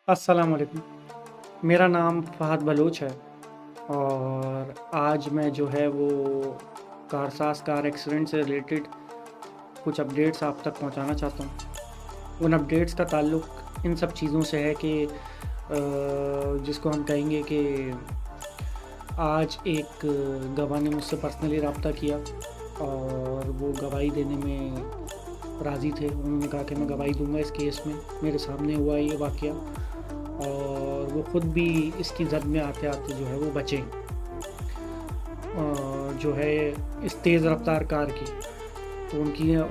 अस्सलाम वालेकुम। मेरा नाम फ़हद बलोच है और आज मैं जो है वो कारसाज़ कार एक्सीडेंट से रिलेटेड कुछ अपडेट्स आप तक पहुंचाना चाहता हूं। उन अपडेट्स का ताल्लुक़ इन सब चीज़ों से है कि जिसको हम कहेंगे कि आज एक गवाह ने मुझसे पर्सनली रब्ता किया और वो गवाही देने में राज़ी थे। उन्होंने कहा कि मैं गवाही दूंगा इस केस में। मेरे सामने हुआ ये वाक़या और वो ख़ुद भी इसकी ज़द में आते आते जो है वो बचे, जो है इस तेज़ रफ्तार कार की। तो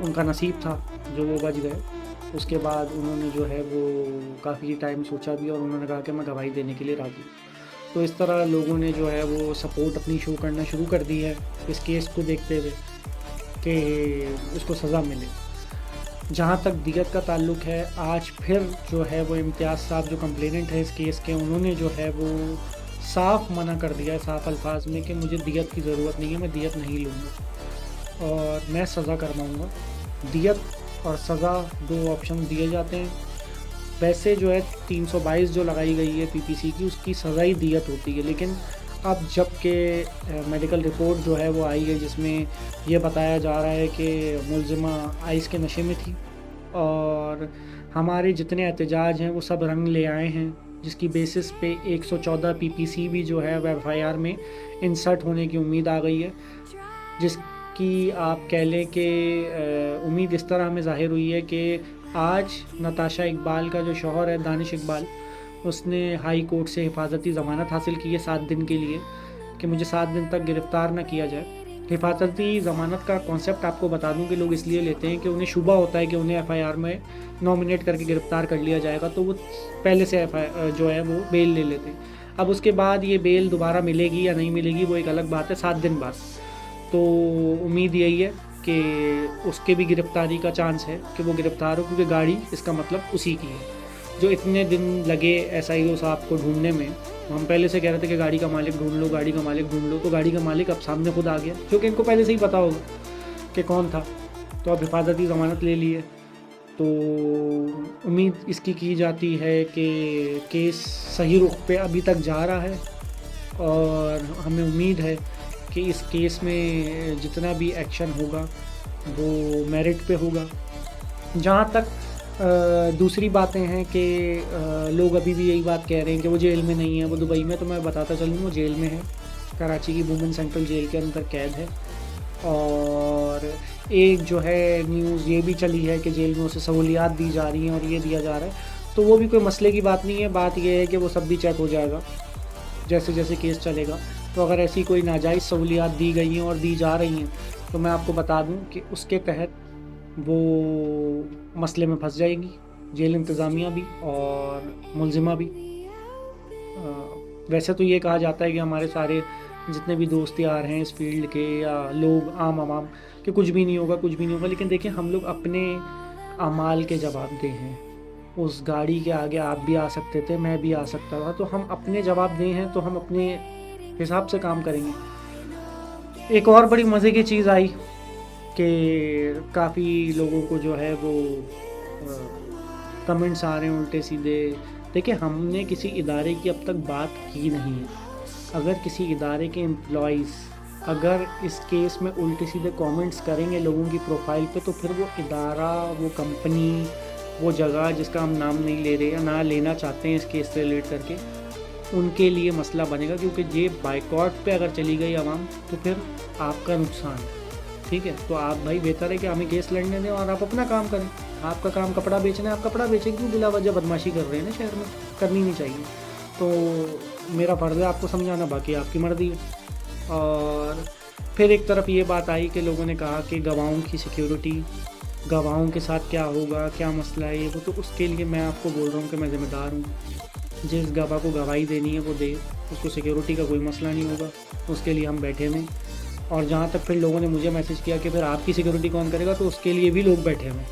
उनका नसीब था जो वो बच गए। उसके बाद उन्होंने जो है वो काफ़ी टाइम सोचा भी और उन्होंने कहा कि मैं गवाही देने के लिए राज़ी। तो इस तरह लोगों ने जो है वो सपोर्ट अपनी शो करना शुरू कर दी है इस केस को देखते हुए कि उसको सज़ा मिले। जहाँ तक दियत का ताल्लुक़ है, आज फिर जो है वो इम्तियाज़ साहब जो कंप्लेनेंट है इस केस के, उन्होंने जो है वो साफ़ मना कर दिया है साफ़ अल्फाज में कि मुझे दियत की ज़रूरत नहीं है, मैं दियत नहीं लूँगा और मैं सज़ा करवाऊँगा। दियत और सज़ा दो ऑप्शन दिए जाते हैं। वैसे जो है 322 जो लगाई गई है पीपीसी की, उसकी सज़ा ही दियत होती है, लेकिन अब जब के मेडिकल रिपोर्ट जो है वो आई है जिसमें ये बताया जा रहा है कि मुलज़िमा आइस के नशे में थी और हमारे जितने एहतजाज हैं वो सब रंग ले आए हैं, जिसकी बेसिस पे 114 पीपीसी भी जो है वो एफआईआर में इंसर्ट होने की उम्मीद आ गई है। जिसकी आप कह लें कि उम्मीद इस तरह हमें ज़ाहिर हुई है कि आज नताशा इकबाल का जो शौहर है दानिश इकबाल, उसने हाई कोर्ट से हिफाजती ज़मानत हासिल की है 7 दिन के लिए कि मुझे 7 दिन तक गिरफ़्तार ना किया जाए। हिफाजती ज़मानत का कॉन्सेप्ट आपको बता दूं कि लोग इसलिए लेते हैं कि उन्हें शुबा होता है कि उन्हें एफआईआर में नॉमिनेट करके गिरफ़्तार कर लिया जाएगा, तो वो पहले से जो है वो बेल ले लेते हैं। अब उसके बाद ये बेल दोबारा मिलेगी या नहीं मिलेगी वो एक अलग बात है 7 दिन बाद। तो उम्मीद यही है कि उसके भी गिरफ़्तारी का चांस है कि वो गिरफ़्तार हो, क्योंकि गाड़ी इसका मतलब उसी की है। जो इतने दिन लगे एसआईओ साहब को ढूंढने में, हम पहले से कह रहे थे कि गाड़ी का मालिक ढूंढ लो, गाड़ी का मालिक ढूंढ लो, तो गाड़ी का मालिक अब सामने खुद आ गया, जो कि इनको पहले से ही पता होगा कि कौन था। तो अब हिफाजती ज़मानत ले ली है, तो उम्मीद इसकी की जाती है कि केस सही रुख पे अभी तक जा रहा है और हमें उम्मीद है कि इस केस में जितना भी एक्शन होगा वो मेरिट पे होगा। जहाँ तक दूसरी बातें हैं कि लोग अभी भी यही बात कह रहे हैं कि वो जेल में नहीं है, वो दुबई में। तो मैं बताता चलूँ वो जेल में है, कराची की वुमेन सेंट्रल जेल के अंदर कैद है। और एक जो है न्यूज़ ये भी चली है कि जेल में उसे सहूलियात दी जा रही हैं और ये दिया जा रहा है, तो वो भी कोई मसले की बात नहीं है। बात ये है कि वो सब भी चेक हो जाएगा जैसे जैसे केस चलेगा। तो अगर ऐसी कोई नाजायज़ सहूलियात दी गई हैं और दी जा रही हैं तो मैं आपको बता दूं कि उसके तहत वो मसले में फंस जाएगी जेल इंतज़ामिया भी और मुलज़िमा भी। वैसे तो ये कहा जाता है कि हमारे सारे जितने भी दोस्त यार हैं इस फील्ड के या लोग आम आवाम कि कुछ भी नहीं होगा, कुछ भी नहीं होगा, लेकिन देखिए हम लोग अपने अमाल के जवाबदेह हैं। उस गाड़ी के आगे आप भी आ सकते थे, मैं भी आ सकता था, तो हम अपने जवाबदेह हैं, तो हम अपने हिसाब से काम करेंगे। एक और बड़ी मज़े की चीज़ आई कि काफ़ी लोगों को जो है वो कमेंट्स आ रहे हैं उल्टे सीधे। देखिए हमने किसी इदारे की अब तक बात की नहीं है। अगर किसी इदारे के एम्प्लॉइज़ अगर इस केस में उल्टे सीधे कमेंट्स करेंगे लोगों की प्रोफाइल पे, तो फिर वो इदारा, वो कंपनी, वो जगह जिसका हम नाम नहीं ले रहे या ना लेना चाहते हैं इस केस से रिलेट करके, उनके लिए मसला बनेगा। क्योंकि ये बाइकॉट पे अगर चली गई आवाम तो फिर आपका नुकसान, ठीक है। तो आप भाई बेहतर है कि हमें केस लड़ने दें और आप अपना काम करें। आपका काम कपड़ा बेचना है, आप कपड़ा बेचें, क्यों बिला वजह बदमाशी कर रहे हैं ना शहर में, करनी नहीं चाहिए। तो मेरा फ़र्ज़ है आपको समझाना, बाकी आपकी मर्ज़ी है। और फिर एक तरफ ये बात आई कि लोगों ने कहा कि गवाहों की सिक्योरिटी, गवाहों के साथ क्या होगा, क्या मसला है ये वो। तो उसके लिए मैं आपको बोल रहा हूँ कि मैं ज़िम्मेदार हूँ। जिस गवाह को गवाही देनी है वो दे, उसको सिक्योरिटी का कोई मसला नहीं होगा, उसके लिए हम बैठे हुए। और जहाँ तक फिर लोगों ने मुझे मैसेज किया कि फिर आपकी सिक्योरिटी कौन करेगा, तो उसके लिए भी लोग बैठे हुए,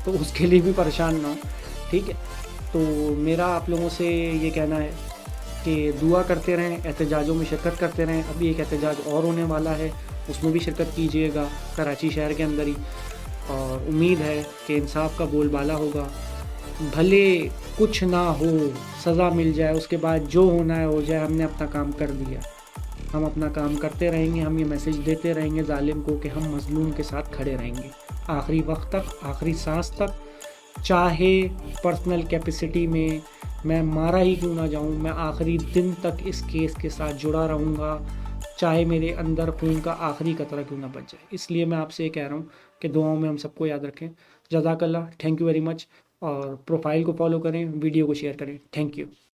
तो उसके लिए भी परेशान ना हो, ठीक है। तो मेरा आप लोगों से ये कहना है कि दुआ करते रहें, एहतजाजों में शिरकत करते रहें। अभी एक एहतजाज और होने वाला है, उसमें भी शिरकत कीजिएगा कराची शहर के अंदर ही, और उम्मीद है कि इंसाफ का बोलबाला होगा بھلے کچھ نہ ہو، سزا مل جائے، اس کے بعد جو ہونا ہے ہو جائے، ہم نے اپنا کام کر دیا، ہم اپنا کام کرتے رہیں گے، ہم یہ میسیج دیتے رہیں گے ظالم کو کہ ہم مظلوم کے ساتھ کھڑے رہیں گے آخری وقت تک، آخری سانس تک، چاہے پرسنل کیپیسٹی میں مارا ہی کیوں نہ جاؤں، میں آخری دن تک اس کیس کے ساتھ جڑا رہوں گا، چاہے میرے اندر خون کا آخری قطرہ کیوں نہ بچ جائے۔ اس لیے میں آپ سے یہ کہہ رہا ہوں کہ دعاؤں میں ہم سب کو یاد رکھیں۔ جزاک اللہ، تھینک یو ویری مچ، اور پروفائل کو فالو کریں، ویڈیو کو شیئر کریں، تھینک یو۔